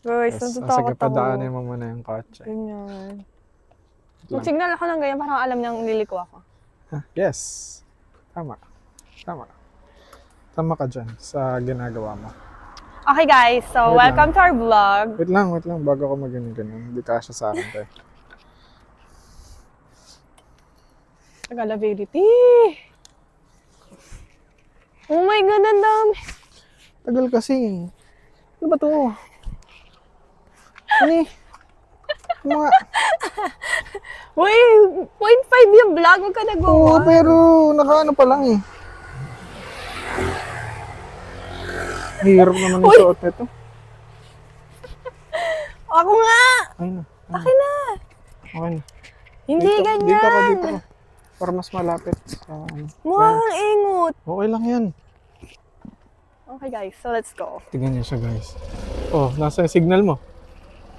Guys, Sige, natatakot ako. padaanin mo muna yung kotse. Ganyan. Mag-signal ako ng ganyan, parang alam niyang liliko ako. Yes. Tama. Tama. Tama ka dyan sa ginagawa mo. Okay guys, so Wait welcome to our vlog. Wait lang. Bago ako ganyan. Hindi kasya sa akin tayo. Tagalavity. Oh my God, ang dami. Tagal kasi. Ano ba to? Ano eh? Mga... Uy, 0.5 yung vlog, huwag ka Oo, nagawa. pero nakaano pa lang eh. Hirap naman yung suot nito. Ako nga. Ay na. Akin na. Okay na. Hindi ganyan. Dito ka. Para mas malapit sa ano. Mukhang ingot. Okay lang yan. Okay guys, so let's go. Tingnan niyo siya guys. Oh, nasa yung signal mo?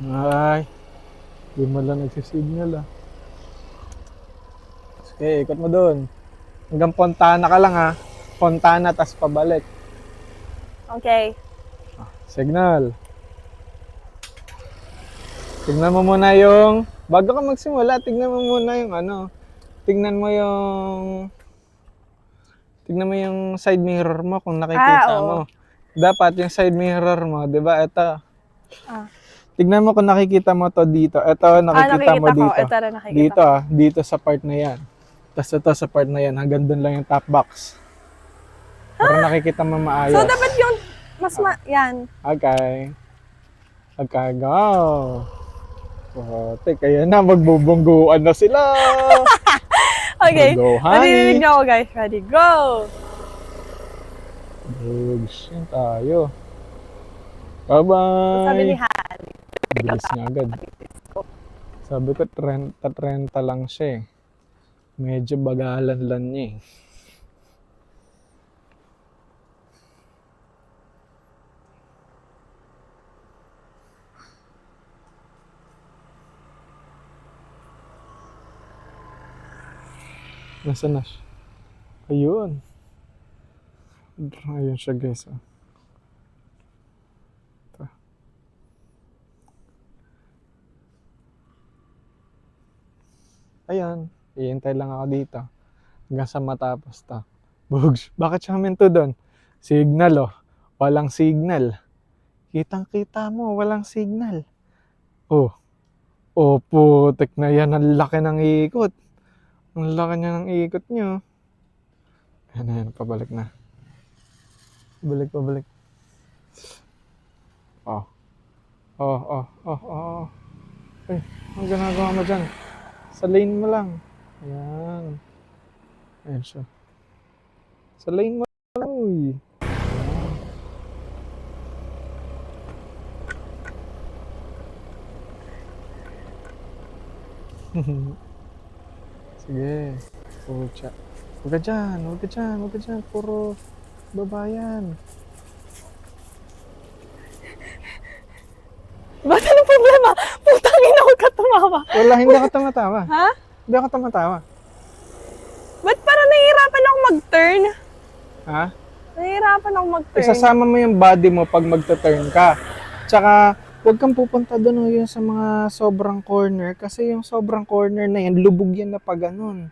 Ay. Di mo lang nagsisignal ah. Okay, ikot mo doon. Hanggang Fontana ka lang ha. Fontana, tas pabalik. Okay. Signal. Tignan mo muna yung... Bago ka magsimula, tignan mo muna yung ano. Tignan mo yung side mirror mo kung nakikita oo. mo. Dapat yung side mirror mo, di ba? Ito. Ah. Tignan mo kung nakikita mo to dito. Ito, nakikita mo ko. dito. Ito rin nakikita Dito ko. dito sa part na yan. Tapos ito sa part na yan, hanggang doon lang yung top box. Para nakikita mo maayos. So dapat yung mas yan. Okay. Okay, go. Kaya na, magbubungguan na sila. Okay. Go, honey. Maririnig niyo ako guys. Ready, go! Bugs, yan tayo. Bye-bye. Sabi ni Han. Bilis niya agad. Sabi ko, 30 lang siya eh. Medyo bagalan lang niya eh. Nasaan na siya? Ayun. Ayun siya guys. Oh. Ito. Ayan. Iintay lang ako dito. Hanggang sa matapos to. Bugs, bakit siya huminto doon? Signal oh. Walang signal. Kitang-kita mo, walang signal. Oh. Oh, putik na yan. Ang laki ng ikot. Ang laki niya ng ikot niyo. Ayan, pabalik na. Pabalik. Oh. Oh. Ay, ang ginagawa mo dyan? Sa lane mo lang. Ayan. Ayan siya. Sa lane mo lang, uy. Ayan. Sige. Pucha. Huwag ka dyan. Puro babayan. Ba't anong problema? Putangin ako ka tumawa. Wala, hindi ako tumatawa. Ha? Hindi ako tumatawa. Ba't parang nahihirapan ako mag-turn? Ha? Nahihirapan ako mag-turn. Isasama mo yung body mo pag magta-turn ka. Tsaka, huwag kang pupunta doon yung sa mga sobrang corner. Kasi yung sobrang corner na yan, lubog yan na pag ganun.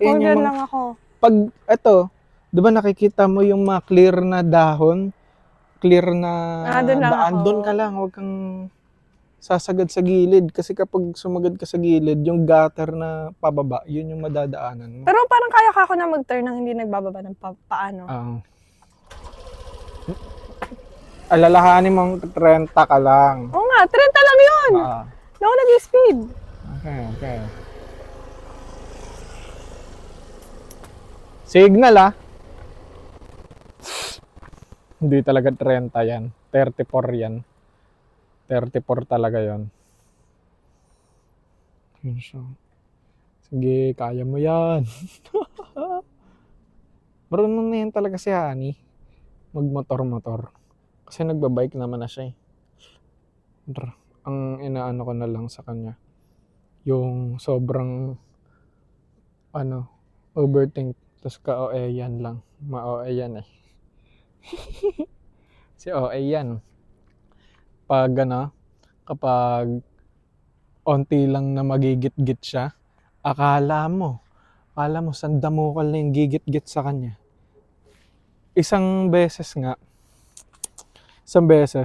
Ayan Order yung lang ako. pag, eto, di ba nakikita mo yung mga clear na dahon? Clear na Doon lang daan. ako. Doon ka lang, huwag kang sasagad sa gilid. Kasi kapag sumagad ka sa gilid, yung gutter na pababa, yun yung madadaanan mo. Pero parang kaya ka ako na mag-turn nang hindi nagbababa ng paano. Alalahanin mong 30 ka lang. Oo nga, 30 lang yun. Hindi ako nag-speed. Okay. Signal ah. Hindi talaga 30 yan. 34 yan. 34 talaga yon. Sige, kaya mo yan. Marunong na yan talaga si Honey. Magmotor-motor. Kasi nagbabike naman na siya eh. Ang inaano ko na lang sa kanya, yung sobrang overthink. Tapos ka-OA yan lang. Ma-OA yan eh. Si OA yan. Pag kapag onti lang na magigit-git siya, akala mo sandamukal na yung gigit-git sa kanya. Isang beses,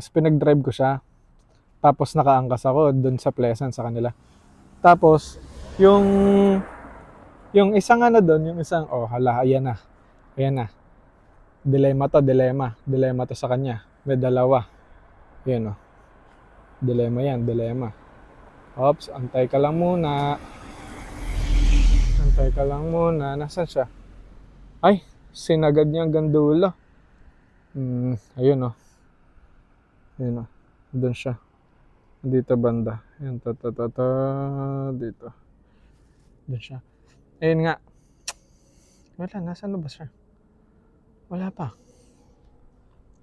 pinag-drive ko siya. Tapos nakaangkas ako doon sa Pleasant sa kanila. Tapos, yung isang doon, yung isang, hala, ayan na. Dilema to sa kanya. May dalawa. Yan dilema. Oops, antay ka lang muna. Nasaan siya? Ay, sinagad niya hanggang dulo. Ayun doon siya. Dito banda. Ayan, dito. Doon siya. Ayun nga. Wala, nasaan ba siya? Wala pa.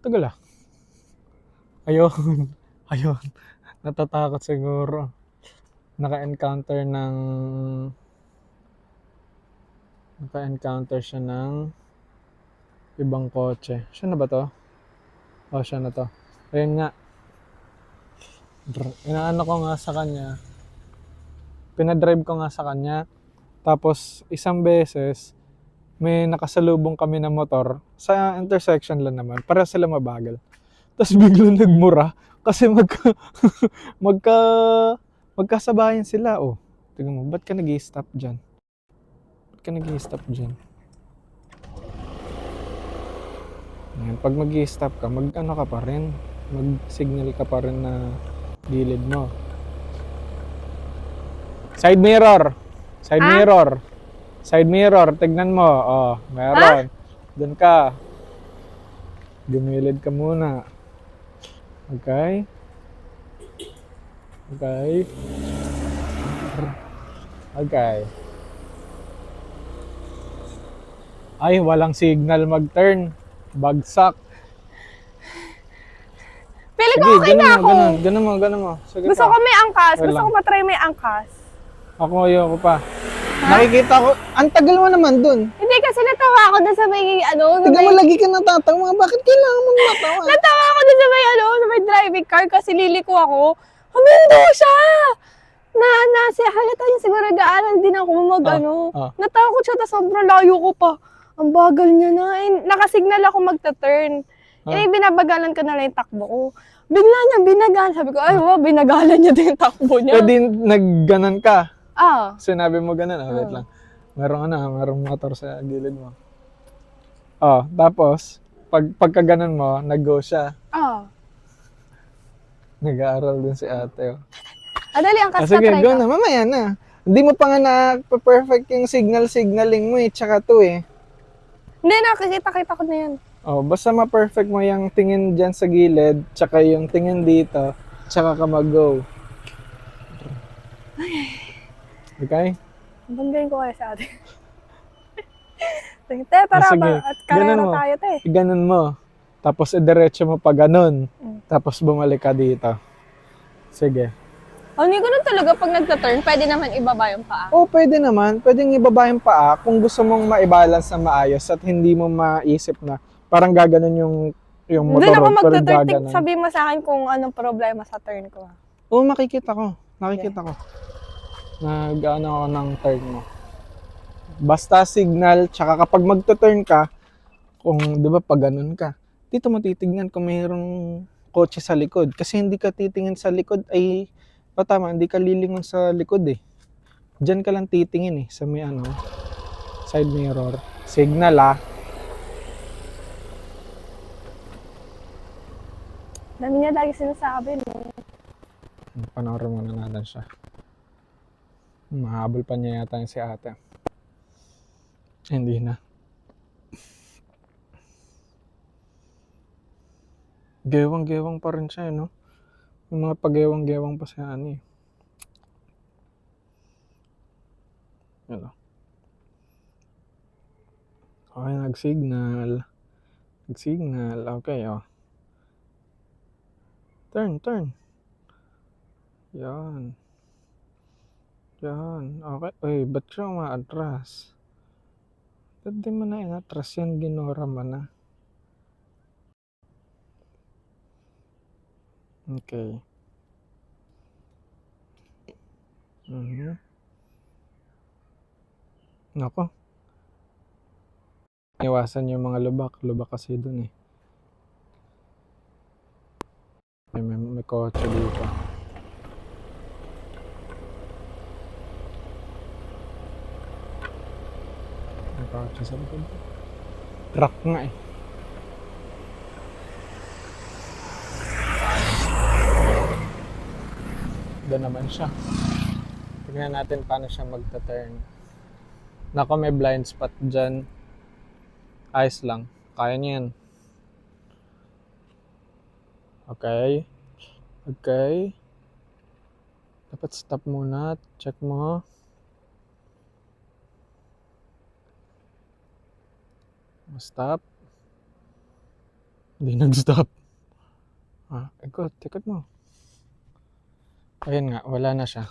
Tagal Ayun. Natatakot siguro. Naka-encounter siya ng ibang kotse. Siya na ba to? Siya na to. Ayun nga. Inaano ko nga sa kanya. Pinadrive ko nga sa kanya. Tapos, isang beses, may nakasalubong kami na motor. Sa intersection lang naman. Para sila mabagal. Tapos biglang nagmura. Kasi magkasabayan sila. Tingnan mo, ba't ka nag-i-stop dyan? Ayan, pag mag-i-stop ka, mag-ano ka pa rin. Mag-signal ka pa rin na gilid mo. Side mirror. Tignan mo. Meron. Doon ka. Gumilid ka muna. Okay. Ay, walang signal mag-turn. Bagsak. Feeling ko okay na ako. Ganun mo. Sige Gusto pa. ko may angkas. Wait Gusto lang. ko matry may angkas. Ako ayoko pa. Nakikita ko, ang tagal mo naman dun. Hindi kasi natawa ako dun sa may Tignan mo, lagi ka natatawa. Bakit kailangan mo matawa? Natawa ako dun sa may driving car kasi liliko ako. Humindo siya! Halata yung siguro gaanan din ako Natakot siya, tapos sobrang layo ko pa. Ang bagal niya na. Nakasignal ako magta-turn. Binabagalan ko na lang yung takbo ko. Bigla niya binagalan. Sabi ko, binagalan niya din yung takbo niya. Pwede nagganan ka. Sinabi mo ganan. Wait lang. Merong motor sa gilid mo. Tapos, pagka ganan mo, nag-go siya. Nag-aaral din si ate. Dali, angkas ka, sige, try go ka. na. Mamaya na. Hindi mo pa nga na-perfect yung signaling mo tsaka to Hindi, nakikita ko na yan. Basta ma-perfect mo yung tingin dyan sa gilid, tsaka yung tingin dito, tsaka ka mag-go. Okay? Banggain ko kaya sa atin. Te, para sige. ba? At karera tayo, te. Ganun mo. Tapos idiretso mo pa ganun. Tapos bumalik ka dito. Sige. Hindi ko nun talaga pag nagta-turn, pwede naman ibaba yung paa. Pwede naman. Pwedeng ibaba yung paa kung gusto mong ma-balance na maayos at hindi mo maisip na parang gaganon yung motor. Doon ako magta-turn, sabihin mo sa akin kung anong problema sa turn ko. Makikita ko. Nag-ano ako ng turn mo. Basta signal, tsaka kapag magta-turn ka, kung di ba pag ganun ka, dito mo titignan kung mayroong kotse sa likod. Kasi hindi ka titingin sa likod ay patama, hindi ka lilingon sa likod Diyan ka lang titingin sa may side mirror. Signal Dami niya lagi sinasabi, no? Panoorin muna natin siya. Mahabol pa niya yata yung si ate. Hindi na. Gewang-gewang pa rin siya, no? Yung mga pagewang-gewang pa siya, Yan. Okay, nag-signal. Okay, Turn. Yan. Okay. Ba't siya umaatras? Ba't di mo na inatras yan? Ginora mo na. Okay. Mhm. Nako, iwasan yung mga lubak. Lubak kasi dun eh. May kotse dito. May kotse sa likod. Truck nga eh. Doon naman siya. Tignan natin paano siya magta-turn. Nako, may blind spot dyan. Ayos lang. Kaya niya yan. Okay. Okay. Dapat stop muna. Check mo. Stop. Hindi nag-stop. Ikot mo. Ayun nga, wala na siya.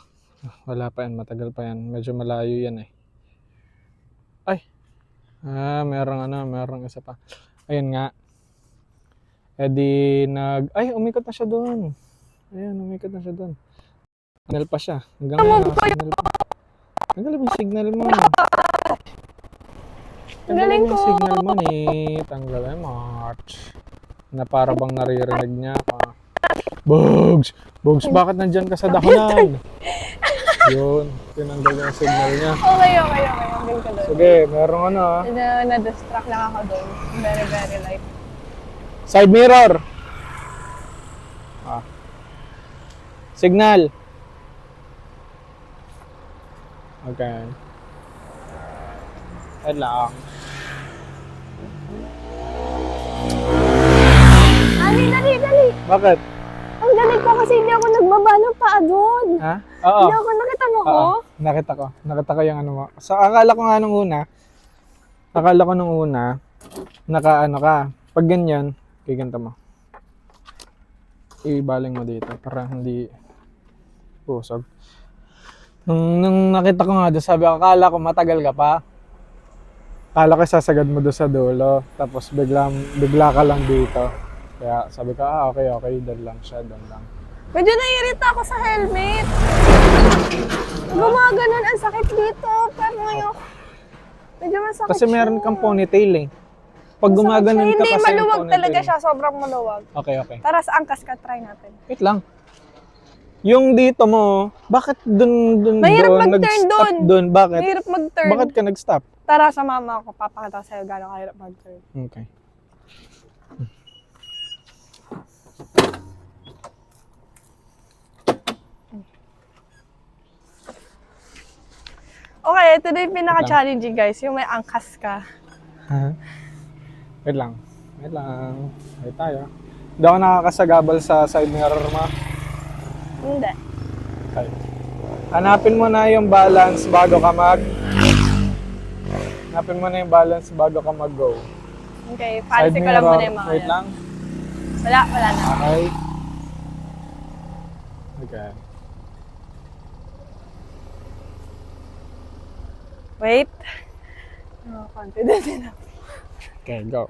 Wala pa yan, matagal pa yan. Medyo malayo yan eh. Ay! Merong isa pa. Ayun nga. Ay, umikot na siya doon. Ayun, umikot na siya doon. Signal pa siya. Hanggang signal pa. Tanggalin mo yung signal mo. Galing ko. Yung signal mo ni tanggalin mo. Na para bang naririnig niya ka. Bugs! Bugs, bakit nandyan ka sa dakunan? Yun, tinanggal niya yung signal niya. Okay. Ang ka doon. Sige, merong Na-distract lang ako doon. Very, very light. Side mirror! Signal! Okay. Head lang. Dali! Bakit? Ang galing ko kasi hindi ako nagbaba ng paa doon. Ha? Oo. Hindi ako, nakita mo ko? Oo. Nakita ko yung ano mo. So, akala ko nung una, ka. Pag ganyan, kikanta mo. Ibaling mo dito para hindi pusog. Nung nakita ko nga doon, sabi ko, akala ko matagal ka pa. Akala ko sasagad mo doon sa dulo. Tapos bigla ka lang dito. Kaya sabi ko, okay, doon lang siya. Medyo naiirita ako sa helmet. Gumaganon, ang sakit dito. Pero ngayon, medyo masakit Kasi meron kang ponytail eh. Pag gumaganon ka hindi, kasi maluwag yung talaga ponytail. siya. Sobrang maluwag. Okay. Tara, sa angkas ka, try natin. Wait lang. Yung dito mo, bakit dun Mahirap doon, mag-turn nag-stop doon. doon? Bakit? Mahirap mag-turn. Bakit ka nag-stop? Tara, sa mama ko. Papakita ko sa'yo gano'ng kahirap mag-turn. Okay. Okay, ito na yung pinaka-challenging guys. Yung may angkas ka. Wait lang. Wait tayo. Hindi ako nakakasagabal sa side mirror mo. Hindi. Okay. Hanapin mo na yung balance bago ka mag-go. Okay, fancy ko lang muna yung mga Wait yan. lang. Wala na. Okay. Okay. Wait. Confident na. Okay, go.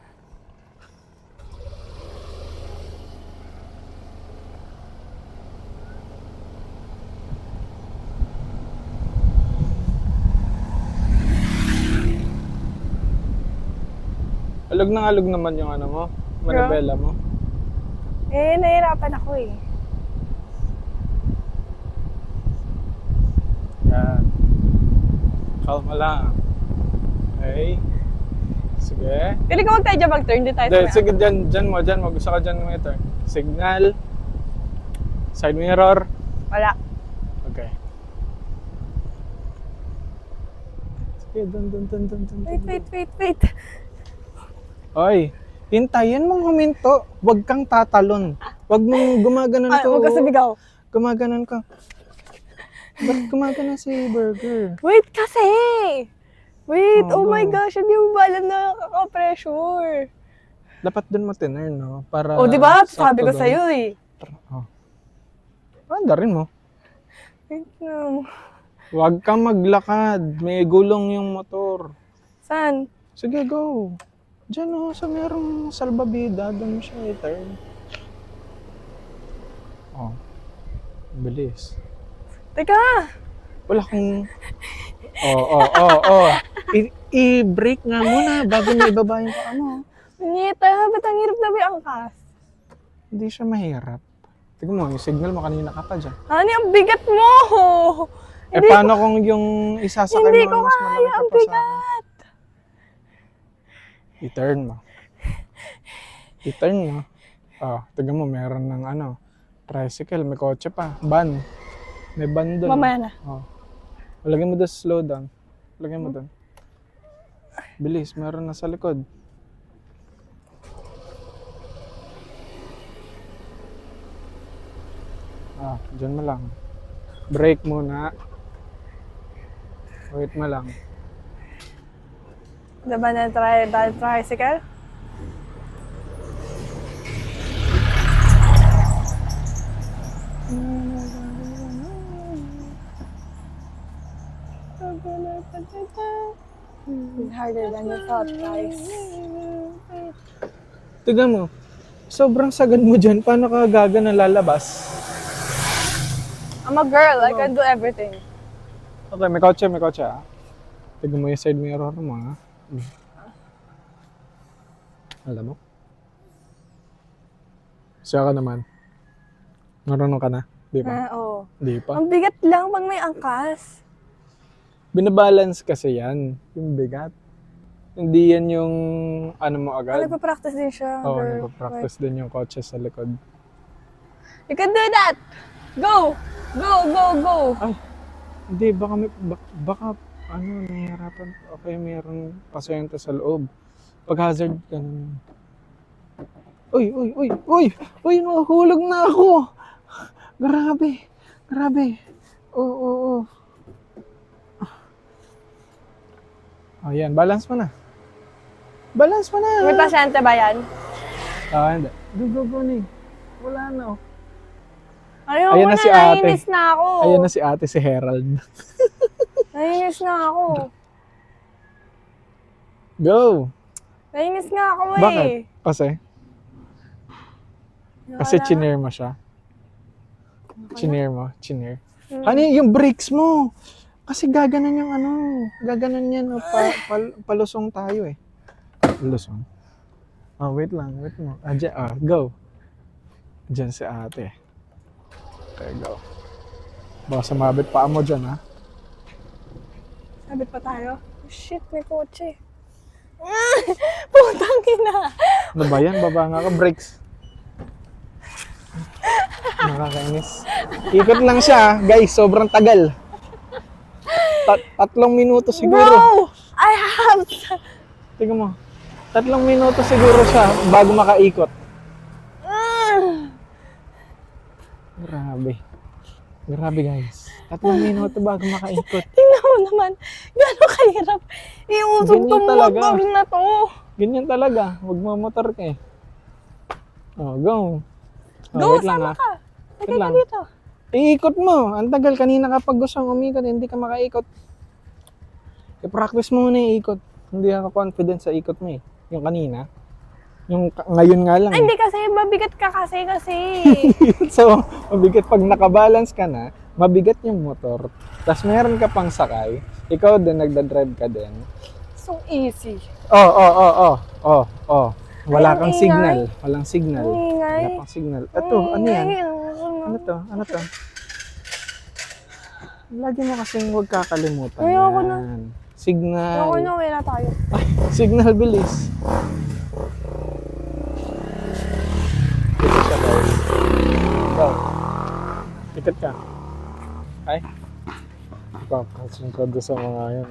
Alog naman yung ano mo, manibela mo. Nahihirapan ako eh. Yan. Kalma lang. Okay. Sige. Pili ko huwag tayo dyan mag-turn. Hindi tayo Sige, dyan mo. Gusto ka dyan mo ito. Signal. Side mirror. Wala. Okay. Sige, dun. Wait. Oy, hintayin mong huminto. Huwag kang tatalon. Huwag mong gumaganon ka. Huwag ka sumigaw. Gumaganon ka. Ba't gumaganon si Burger? Wait kasi! Wait, oh my go. gosh, hindi mo ba alam na nakaka-pressure? Dapat dun mo tinurn, no? Para Oh, di ba? sakto Sabi ko dun. sa'yo eh. Oh. Anda rin mo. Wait lang. Huwag kang maglakad. May gulong yung motor. Saan? Sige, go. Diyan o, sa merong salbabida. Doon mo siya i-turn. Oh. Bilis. Teka! Wala akong... Oo. I-break nga muna bago mo ibaba yung paa mo. Punyeta, ba't ang hirap na angkas? Hindi siya mahirap. Tignan mo, yung signal mo kanina ka pa dyan. Honey, ang bigat mo! Paano kung yung isasakay Hindi mo ko mas kaya, malaki ka ang pa sa akin? bigat! I-turn mo. I-turn mo. Tignan mo, meron ng tricycle, may kotse pa, van. May van doon. Mamaya na. Lagyan mo doon slow down. Lagyan mo doon. Bilis, meron na sa likod. Diyan mo lang. Brake muna. Wait mo lang. Diba na tricycle? Harder than you thought, guys. Tignan mo. Sobrang sagad mo dyan. Paano ka gaga na lalabas? I'm a girl, I can do everything. Okay, may kotse ah. Tignan mo yung side mirror mo ha. Alam mo? Siya ka naman. Marunong ka na? Di ba? Oo. Di pa? Ang bigat lang pag may angkas. Binabalance kasi yan. Yung bigat. Hindi yan yung mo agad. Nagpa-practice din siya. Oo, girl. nagpa-practice din yung kotse sa likod. You can do that! Go! Go! Ay, hindi. Baka nahihirapan. Okay, mayroong pasyente sa loob. Pag hazard ka naman. Uy, nahulog na ako. Grabe. Oo. Yan, balance mo na. May pasyente ba yan? Hindi. Go na. Wala na. Ayoko Ayan na na, si ate. nainis na ako. Ayan na si ate, si Herald. Nainis na ako. Go! Nainis nga ako eh. Bakit? Kasi Wala. chinir mo siya. Chinir. Honey, yung brakes mo. Kasi gaganan yung gaganan yan. Palusong tayo eh. Palusong. Wait lang, wait mo. Go. Diyan si ate. Okay, go. Baka sumabit pa mo dyan, ha? Sabit pa tayo? Oh, shit, may kotse. Putang ina. Ano ba yan? Baba nga ka, brakes. Nakakainis. Ikot lang siya, guys. Sobrang tagal. 3 minuto siguro. Bro! I have to... Tingnan mo. 3 minuto siguro siya bago makaikot. Grabe guys. 3 minuto bago makaikot. Tingnan mo naman. Gano'ng kahirap. Iusog Ganyan tong talaga. motor na to. Ganyan talaga. Huwag mamotor ka eh. Go. Go, Wait lang sama ha. ka. Wait Lagay ka lang. dito. Iikot mo. Ang tagal kanina kapag gusto mong umikot, hindi ka makaikot. I-practice mo muna iikot. Hindi ako confident sa ikot mo eh. Yung kanina. Yung ngayon nga lang. Ay, hindi kasi. Mabigat ka kasi. So, mabigat pag nakabalance ka na, mabigat yung motor. Tapos meron ka pang sakay. Ikaw din, nagdadrive ka din. So easy. Wala Ay, ang kang ingay. signal. Walang signal. Ang ingay. Wala pang signal. Ito, ano yan? Ano to? Lagi mo kasing huwag kakalimutan. Ayoko na. yan. Signal. Ako na, uwi na tayo. Signal, bilis. Ikot ka guys. Go. Ikot ka. Ay. Papansin ko doon sa mga yan.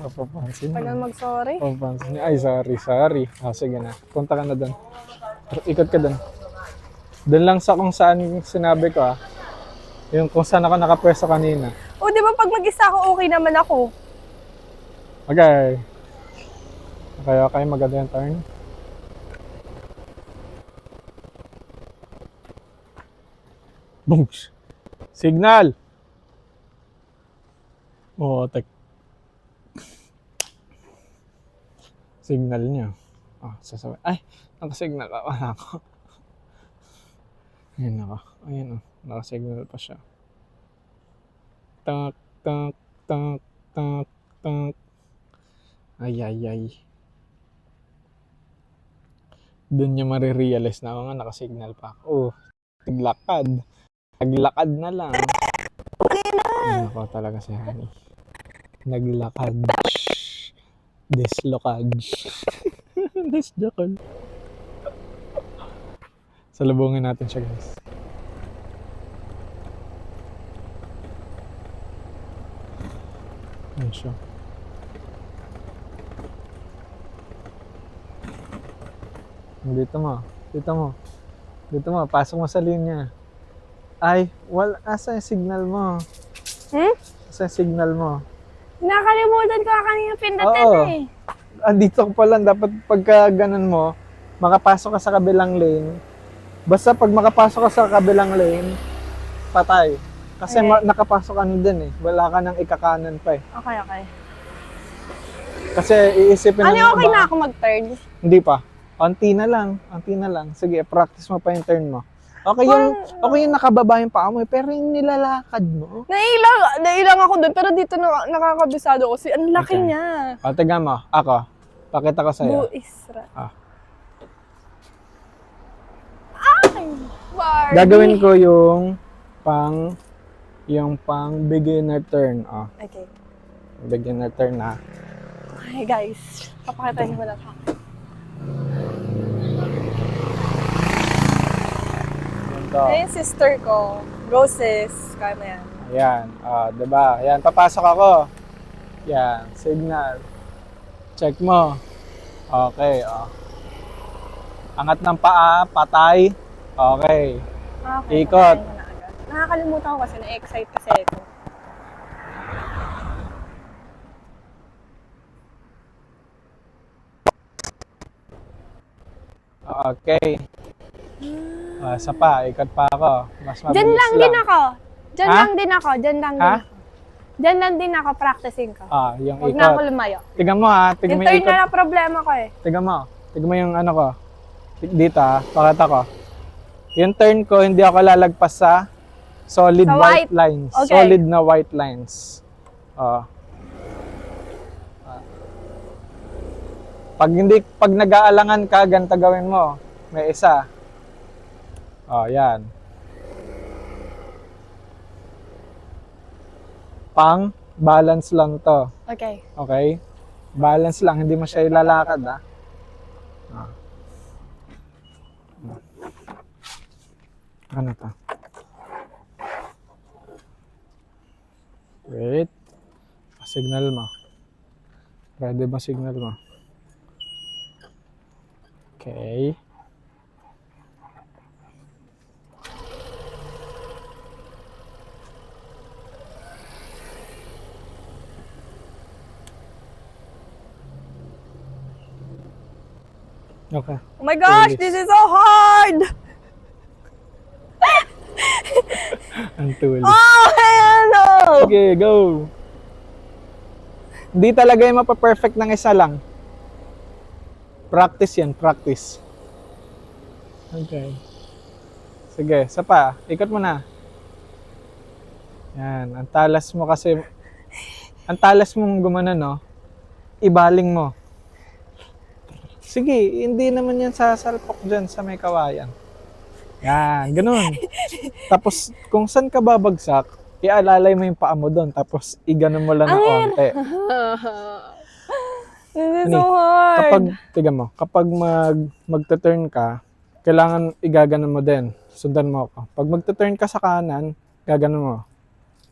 Papapansin Tagal niya. mag-sorry. Papapansin niya. Ay, sorry. Sige na. Punta ka na doon. Ikot ka doon. Doon lang sa kung saan sinabi ko yung kung saan ako nakapwesto kanina. O, di ba pag mag-isa ako, okay naman ako. Okay. Maganda yung turn. Bungs! Signal! Signal niya. Sasabi. Ay! Nakasignal ka. Wala ako. Ayun ako. Ayun Nakasignal pa siya. tak, tak, tak, tak, tak. Ay, ay, ay. Doon niya marirealize na ako nga nakasignal pa. Oh, naglakad. Naglakad na lang. Ay, nako talaga si Honey. Naglakad. Dislokad. Dislokad. Salubungin natin siya, guys. Ayan siya. Dito mo. Dito mo. Dito mo. Pasok mo sa linya. Ay, asa yung signal mo? Asa yung signal mo? Nakalimutan ko kanina pindutin Oo. eh. Dito ko pala. Dapat pagka ganun mo, makapasok ka sa kabilang lane. Basta pag makapasok ka sa kabilang lane, patay. Kasi Okay. nakapasok ka na din eh. Wala ka nang ikakanan pa eh. Okay, okay. Kasi iisipin Ano, ng okay iba- na ako mag-turn? Hindi pa. Unti na lang. Unti na lang. Sige, practice mo pa yung turn mo. Okay yung nakababa yung paa mo eh, pero yung nilalakad mo. Nailang ako doon, pero dito nakakabisado ko. Ang laki Okay. niya. O, tignan mo. Ako. Pakita ko sa'yo. Buisra. Ah. Ay! Barbie. Gagawin ko yung pang beginner turn. Oh, Okay. beginner turn na. Okay, guys. Papakita niyo na ako. Ito. Ayun, sister ko. Roses. Kaya mo yan. Ayan. Diba? Ayan, papasok ako. Yan. Signal. Check mo. Okay. Angat ng paa. Patay. Okay. Okay. Ikot. papakain ko na agad. Nakakalimutan ko kasi na-excite kasi ito. Okay. Isa pa. Ikot pa ako. Mas mabilis Diyan lang din ako. Diyan Ha? lang din ako. Diyan lang din Ha? ako. Diyan lang din ako practicing ko. Yung Huwag na ako ikot. lumayo. Tignan mo ha. Tignan Yung mo yung turn ikot. na lang problema ko eh. Tignan mo. Tignan mo yung ano ko. Dito ha. Pakita ko. Yung turn ko, hindi ako lalagpas sa solid Sa white white. lines. Okay. Solid na white lines. Pag nag-aalangan ka, ganito gawin mo. May isa. Yan. Pang balance lang to. Okay. Okay? Balance lang, hindi mo siya ilalakad ha. Ano to? Wait. Signal mo. Ready ba signal mo? Okay. Okay. Oh my gosh, Tulis. this is so hard! Ang tulis. Oh, hell no! Okay, go. Hindi talaga yung mapaperfect ng isa lang. Practice yan, practice. Okay. Sige, isa pa. Ikot mo na. Yan, ang talas mo kasi, ang talas mong gumana, no? Ibaling mo. Sige, hindi naman yan sasalpok dyan sa may kawayan. Yan, ganun. Tapos, kung saan ka babagsak, ialalay mo yung paa mo doon. Tapos, iganon mo lang ng konti. This is Ani, so hard. Kapag, tiga mo, kapag magta-turn ka, kailangan igaganon mo din. Sundan mo ako. Pag magta-turn ka sa kanan, gaganon mo.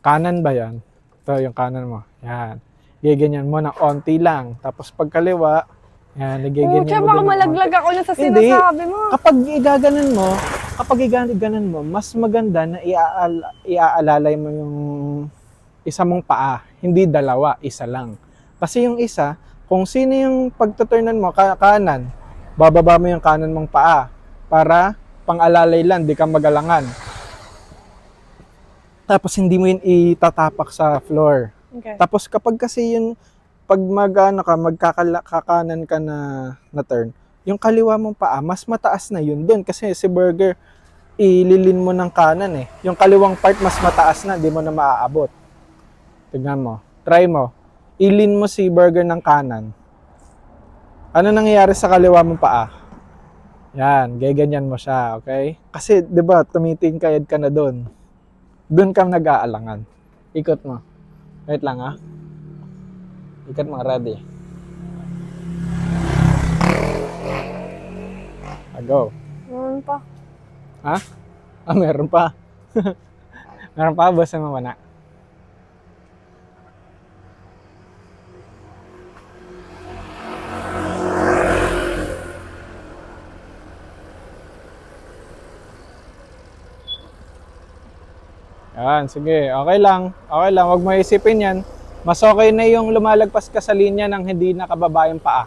Kanan ba yan? Ito yung kanan mo. Yan. Giganyan mo ng onti lang. Tapos pag kaliwa, yan, nagiganyan Pucha, mo baka din ng malaglag onti. ako na sa Hindi. sinasabi mo. Kapag igaganon mo, mas maganda na iaalalay mo yung isa mong paa. Hindi dalawa, isa lang. Kasi yung isa, kung sino yung pagtuturnan mo, kanan, bababa mo yung kanan mong paa para pang-alalay lang, di ka magalangan. Tapos hindi mo yun itatapak sa floor. Okay. Tapos kapag kasi yun, pag magkakanan ka na turn, yung kaliwa mong paa, mas mataas na yun dun. Kasi si Burger, ililin mo ng kanan eh. Yung kaliwang part mas mataas na, di mo na maaabot. Tignan mo. Try mo. Ilin mo si burger ng kanan. Ano nangyayari sa kaliwa mong paa? Yan, gaganyan mo siya, okay? Kasi, di ba, tumitingkayad ka na doon. Doon ka nag-aalangan. Ikot mo. Wait lang, ha? Ikot mo, ready. Go. Meron pa. Ha? Ah, meron pa. Meron pa, basta mo na. Yan, sige. Okay lang. Okay lang. Huwag mo isipin yan. Mas okay na yung lumalagpas ka sa linya ng hindi nakababa yung paa.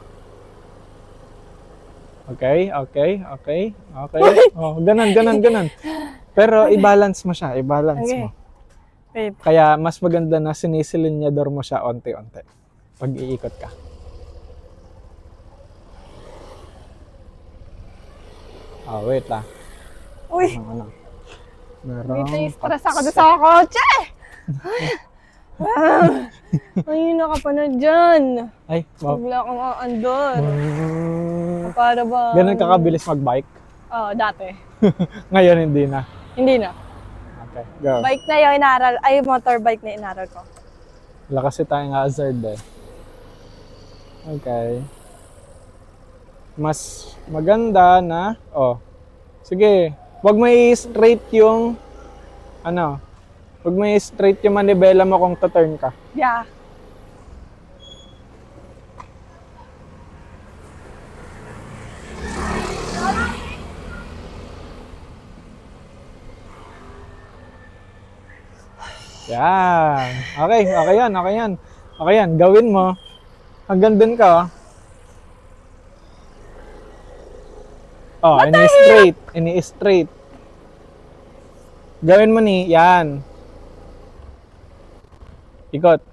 Okay, okay, okay, okay. Oh, ganun. Pero i-balance mo siya, i-balance Okay. mo. Wait. Kaya mas maganda na sinisilinyador mo siya onti-onti pag iikot ka. Wait lang. Uy, Ano? wait, stress ako doon sa kotse! Ay, naka pa na dyan. Ay, wow. Bigla kang aandon. Para ba? Ganun ka kabilis mag-bike? Oo, dati. Ngayon hindi na. Hindi na. Okay, go. Bike na yung inaral. Ay, motorbike na inaral ko. Wala kasi tayong hazard eh. Okay. Mas maganda na, sige, wag mo i-straight yung, wag mo i-straight yung manibela mo kung to-turn ka. Yeah. Yan. Okay yan. Okay yan, gawin mo. Hanggang dun ka, ini-straight. Gawin mo yan. Ikot.